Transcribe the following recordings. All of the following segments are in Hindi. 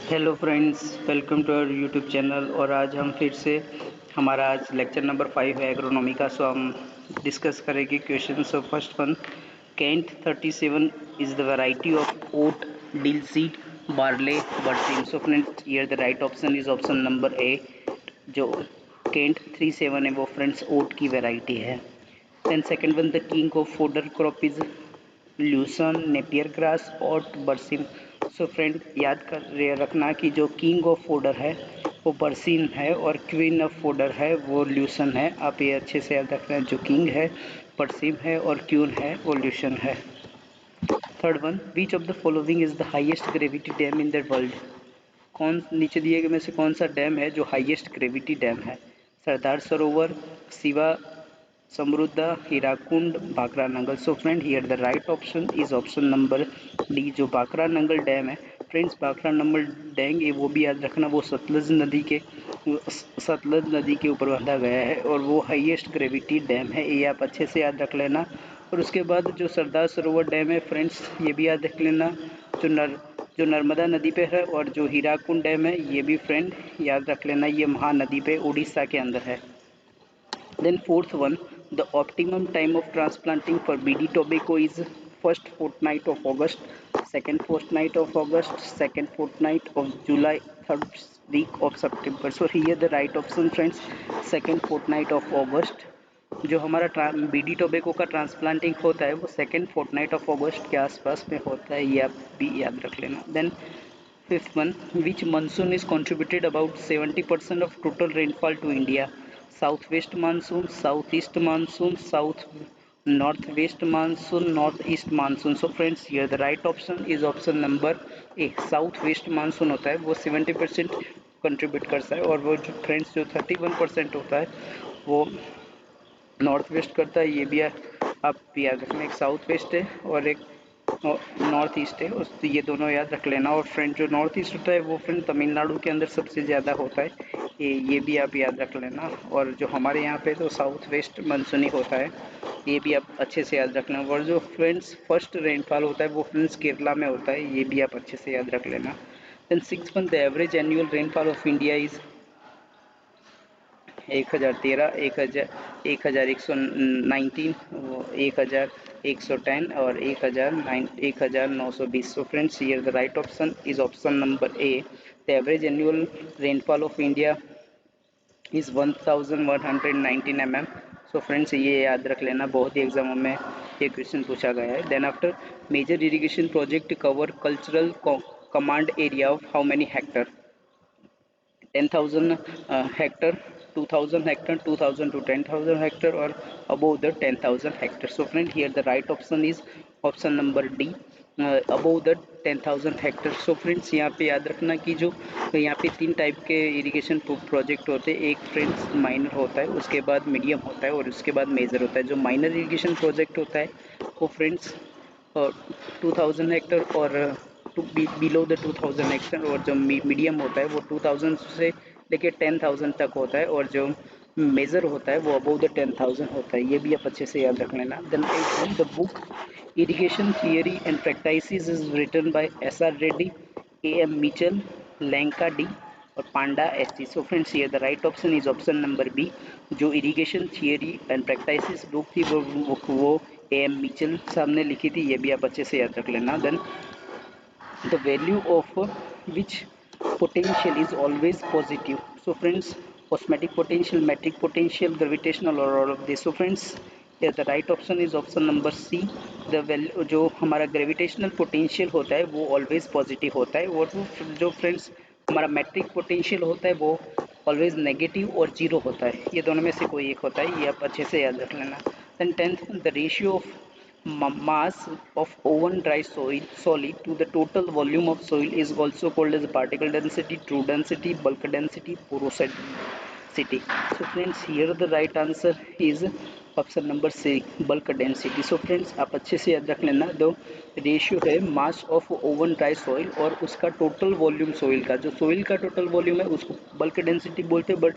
Hello friends, welcome to our YouTube channel. और आज हम फिर से हमारा आज लेक्चर नंबर 5 है एग्रोनॉमी का। सो हम डिस्कस करेंगे question. So first one, Kent 37 is the variety of oat, dill seed, barley, berseem. So friends here the right option is option number A. जो कैंट 37 है वो फ्रेंड्स ओट की वैरायटी है। Then second one, the king of fodder crop is lucerne, napier grass, oat, berseem. So friend याद कर रखना कि जो किंग ऑफ फोडर है वो बरसीम है और क्वीन ऑफ फोडर है वो ल्यूसन है। आप ये अच्छे से याद रखना, जो किंग है बरसीम है और क्वीन है वो ल्यूसन है। Third one, which of the following is the highest gravity dam in the world. कौन नीचे दिए गए में से कौन सा डैम है जो हाईएस्ट ग्रेविटी डैम है? सरदार सरोवर, शिवा समृद्ध, Hirakud, Bhakra Nangal. So friend here the right option is option number D, जो भाखरा नंगल डैम है। फ्रेंड्स भाखरा नंगल डैम ये वो भी याद रखना, वो सतलज नदी के ऊपर बांधा गया है और वो हाईएस्ट ग्रेविटी डैम है। ये आप अच्छे से याद रख लेना। और उसके बाद जो सरदार सरोवर डैम है फ्रेंड्स, ये भी याद रख लेना, जो नर्मदा नदी पे है। और जो हीराकुंड डैम है ये भी फ्रेंड याद रख लेना, ये महानदी पे उड़ीसा के अंदर है। Then fourth one, the optimum time of transplanting for BD tobacco is first fortnight of August, second fortnight of August, second fortnight of July, third week of September. So here the right option friends, second fortnight of August। जो हमारा बीडी टोबैको का ट्रांसप्लांटिंग होता है वो सेकेंड फोर्टनाइट ऑफ अगस्त के आसपास में होता है, ये आप भी याद रख लेना। Then fifth one, which monsoon is contributed about 70% of total rainfall to India? South west monsoon, south east monsoon, south north west monsoon, north east monsoon. So friends here the right option is option number A. South west monsoon होता है वो 70% कंट्रीब्यूट करता है, और वो जो फ्रेंड्स जो 31% होता है वो नॉर्थ वेस्ट करता है। ये भी आप याद रखना, एक साउथ वेस्ट है और एक नॉर्थ ईस्ट है, उस ये दोनों याद रख लेना। और फ्रेंड जो नॉर्थ ईस्ट होता है वो फ्रेंड तमिलनाडु के अंदर सबसे ज़्यादा होता है, ये भी आप याद रख लेना। और जो हमारे यहाँ पे तो साउथ वेस्ट मानसूनी होता है, ये भी आप अच्छे से याद रख लेना। और जो फ्रेंड्स फर्स्ट रेनफॉल होता है वो फ्रेंड्स केरला में होता है, ये भी आप अच्छे से याद रख लेना। Then six one, the average annual rainfall of India is 1013, 1119, 1110 और 1920। So friends here the right option is option number A. The average annual rainfall of India is 1119 mm। So friends ये याद रख लेना, बहुत ही एग्जामों में ये क्वेश्चन पूछा गया है। Then after, major irrigation project cover cultural command area of how many hectare? 10,000 hectare, 2,000 hectare, 2,000 to 10,000 hectare, or above the 10,000 hectare. So friend here the right option is option number D, above the 10,000 Hector. So friends यहाँ पे याद रखना कि जो यहाँ पे तीन टाइप के इरिगेशन प्रोजेक्ट होते हैं, एक फ्रेंड्स माइनर होता है, उसके बाद मीडियम होता है और उसके बाद मेजर होता है। जो माइनर इरिगेशन प्रोजेक्ट होता है वो फ्रेंड्स 2000 हेक्टर और बिलो द 2000 हेक्टर, और जो मीडियम होता है वो 2000 से लेके 10,000 तक होता है, और जो मेजर होता है वो अबव द 10,000 होता है। ये भी आप अच्छे से याद रख लेना। Then the book irrigation theory and practices is written by S R. Reddy, A M. Michael, Lenka D और Panda S T. So friends here the right option is option number B. जो irrigation theory and practices book थी वो ए.एम. मिचल साहब ने लिखी थी, ये भी आप अच्छे से याद रख लेना। Then the value of which potential is always positive? So friends, osmotic potential, metric potential, gravitational, or all of this? So friends here the right option is option number C। the value जो हमारा ग्रेविटेशनल पोटेंशियल होता है वो ऑलवेज पॉजिटिव होता है, और वो जो फ्रेंड्स हमारा मेट्रिक पोटेंशियल होता है वो ऑलवेज नेगेटिव और जीरो होता है। ये दोनों में से कोई एक होता है, ये आप अच्छे से याद रख लेना। Then tenth, the ratio of mass of oven dry soil solid to the total volume of soil is also called as particle density, true density, bulk density, porosity। So friends here the right answer is option number C, bulk density. So friends आप अच्छे से याद रख लेना, दो रेशियो है mass of oven dry soil और उसका टोटल वॉल्यूम सॉइल का, जो सॉइल का टोटल वॉल्यूम है उसको बल्क डेंसिटी बोलते हैं। बट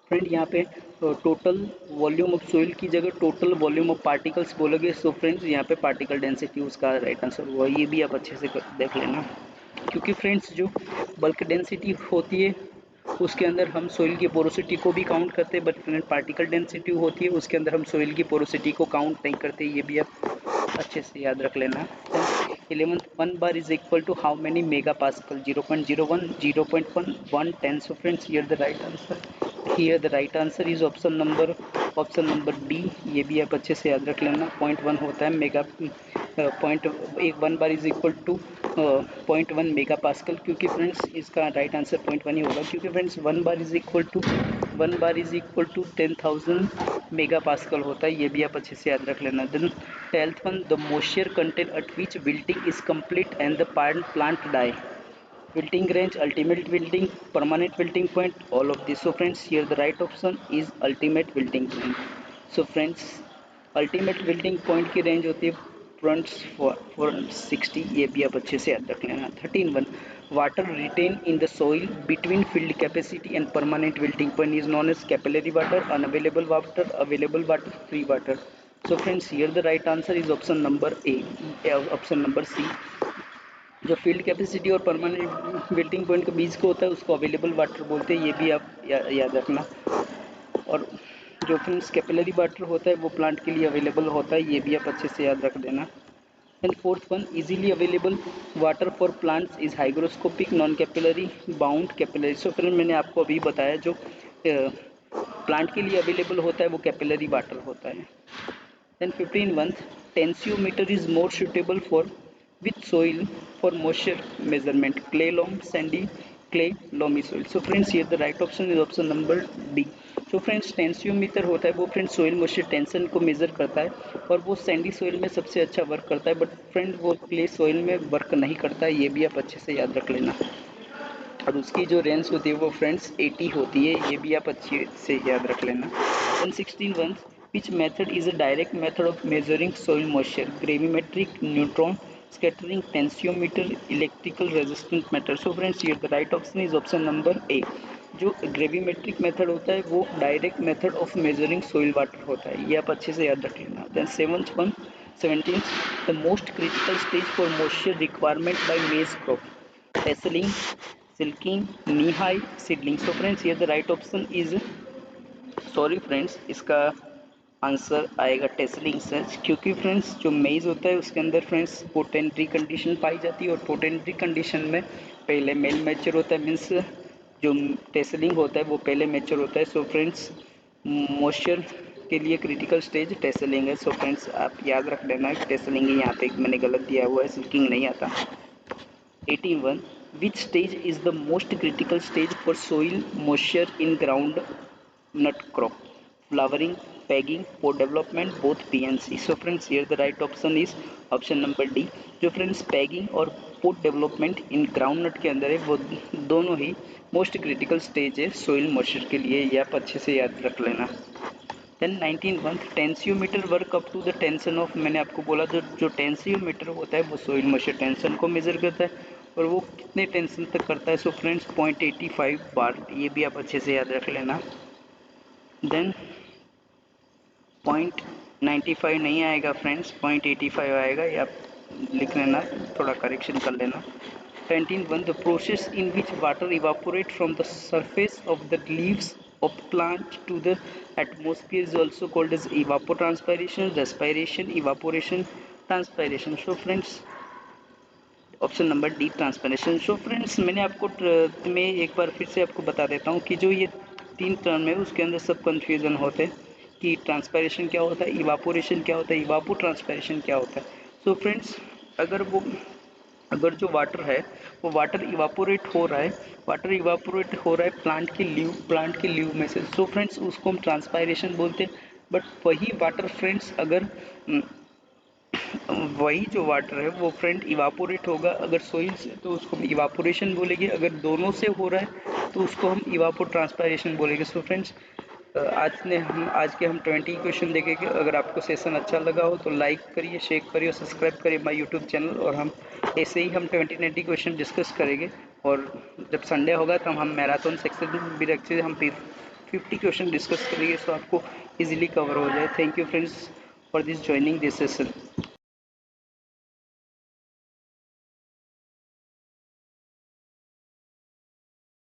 फ्रेंड यहाँ पे टोटल वॉल्यूम ऑफ सोइल की जगह टोटल वॉल्यूम ऑफ पार्टिकल्स बोलोगे। सो फ्रेंड्स यहाँ पे पार्टिकल डेंसिटी उसका राइट आंसर हुआ, ये भी आप अच्छे से देख लेना। क्योंकि फ्रेंड्स जो बल्क डेंसिटी होती है उसके अंदर हम सोइल की पोरोसिटी को भी काउंट करते हैं, बट फ्रेंड पार्टिकल डेंसिटी होती है उसके अंदर हम सोइल की पोरोसिटी को काउंट नहीं करते, ये भी आप अच्छे से याद रख लेना। 11th 1 bar is equal to how many megapascal? 0.01, 0.1, 1, 10. So friends, here the right answer. Here the right answer is option number D. ये भी आप अच्छे से याद रख लेना। 0.1 होता है मेगा पॉइंट एक 1 bar is equal to 0.1 mega pascal, क्योंकि फ्रेंड्स इसका राइट आंसर 0.1 ही होगा, क्योंकि friends 1 bar is equal to 10,000 mega pascal होता है। ये भी आप अच्छे से याद रख लेना। Then 12th one, the moisture content at which wilting is complete and the plant die. Wilting range, ultimate wilting, permanent wilting point, all of this. So friends, here the right option is ultimate wilting point. So friends, ultimate wilting point की रेंज होती है फ्रंट्स 460, ये भी आप अच्छे से याद रख लेना। 13 one, water retain in the soil between field capacity and permanent wilting point is known as capillary water, unavailable water, available water, free water. So friends, here the right answer is option number A, option number C. जो फील्ड कैपेसिटी और परमानेंट विल्टिंग पॉइंट के बीच को होता है उसको अवेलेबल वाटर बोलते हैं, ये भी आप याद रखना। और जो फ्रेंड्स कैपिलरी वाटर होता है वो प्लांट के लिए अवेलेबल होता है, ये भी आप अच्छे से याद रख देना। And 4th one, easily available water for plants is hygroscopic, non capillary, bound, capillary. So friend मैंने आपको अभी बताया जो प्लांट के लिए अवेलेबल होता है वो कैपिलरी वाटर होता है। Then 15 month, tensiometer is more suitable for with soil for moisture measurement, clay loam, sandy clay, loamy soil. So friends, here the right option is option number D. So friends, tensiometer होता है वो फ्रेंड्स सोइल मॉइस्चर टेंशन को मेजर करता है और वो सैंडी सोइल में सबसे अच्छा वर्क करता है, बट फ्रेंड वो क्ले सोइल में वर्क नहीं करता है, ये भी आप अच्छे से याद रख लेना। और उसकी जो रेंज होती है वो फ्रेंड्स 80 होती है, ये भी आप अच्छे से याद रख लेना। Then 16 one, which method is a direct method of measuring soil moisture? Gravimetric, neutron scattering, tensiometer, electrical resistant meter. So friends, here the right option is option number A. जो ग्रेविमेट्रिक मेथड होता है वो direct method of measuring soil water होता है, ये आप अच्छे से याद रख लेना। Then 17th, the most critical stage for moisture requirement by maize crop, tasseling, silking, knee high, seedling. So friends, here the right option is, sorry friends, इसका आंसर आएगा टेसलिंग सर्च, क्योंकि फ्रेंड्स जो मेज होता है उसके अंदर फ्रेंड्स पोटेंट्री कंडीशन पाई जाती है और पोटेंट्री कंडीशन में पहले मेल मैच्योर होता है, मीन्स जो टेसलिंग होता है वो पहले मैच्योर होता है। सो फ्रेंड्स मॉइस्चर के लिए क्रिटिकल स्टेज टेसलिंग है। सो फ्रेंड्स आप याद रख लेना टेसलिंग है, यहाँ पे मैंने गलत दिया हुआ है, सिल्किंग नहीं आता। 18 which stage is the most critical stage for soil moisture in ground nut crop? Flowering, pegging, pod development, both B and C. So friends, here the right option is option number D. जो फ्रेंड्स पैगिंग और pod development in groundnut के अंदर है वो दोनों ही मोस्ट क्रिटिकल स्टेज है सोइल मॉइस्चर के लिए, ये आप अच्छे से याद रख लेना। Then 19 tensiometer work up to the tension of, मैंने आपको बोला जो टेंसियोमीटर होता है वो सोइल मॉइस्चर टेंशन को मेजर करता है और वो कितने टेंशन तक करता है। सो फ्रेंड्स 0.85 बार, ये भी आप अच्छे से याद रख लेना। देन 0.95 नहीं आएगा फ्रेंड्स, 0.85 आएगा, ये आप लिख लेना, थोड़ा करेक्शन कर लेना। 21 the process in which water evaporate from the surface of the leaves of plant to the atmosphere is also called as evapotranspiration, respiration, evaporation, transpiration. So friends, option number D transpiration. So friends मैंने आपको मैं एक बार फिर से आपको बता देता हूँ कि जो ये 3 टर्म है उसके अंदर सब कन्फ्यूज़न होते हैं कि ट्रांसपरेशन क्या होता है, इवापोरेशन क्या होता है, इवापो ट्रांसपरेशन क्या होता है। सो फ्रेंड्स अगर जो वाटर है वो वाटर इवापोरेट हो रहा है, प्लांट के लीव में से, सो फ्रेंड्स उसको हम ट्रांसपायरेशन बोलते हैं। बट वही वाटर फ्रेंड्स अगर वही जो वाटर है वो फ्रेंड इवापोरेट होगा अगर सोइल से तो उसको हम इवापोरेशन बोलेंगे, अगर दोनों से हो रहा है तो उसको हम इवापो ट्रांसपायरेशन बोलेंगे। सो फ्रेंड्स आज के हम 20 क्वेश्चन देखेंगे। अगर आपको सेशन अच्छा लगा हो तो लाइक करिए, शेयर करिए और सब्सक्राइब करिए माय यूट्यूब चैनल, और हम ऐसे ही हम 20 क्वेश्चन डिस्कस करेंगे। और जब संडे होगा तो हम मैराथन सेक्शन भी रखते हैं, हम 50 क्वेश्चन डिस्कस करेंगे, सो आपको इजीली कवर हो जाए। Thank you friends for this joining this session.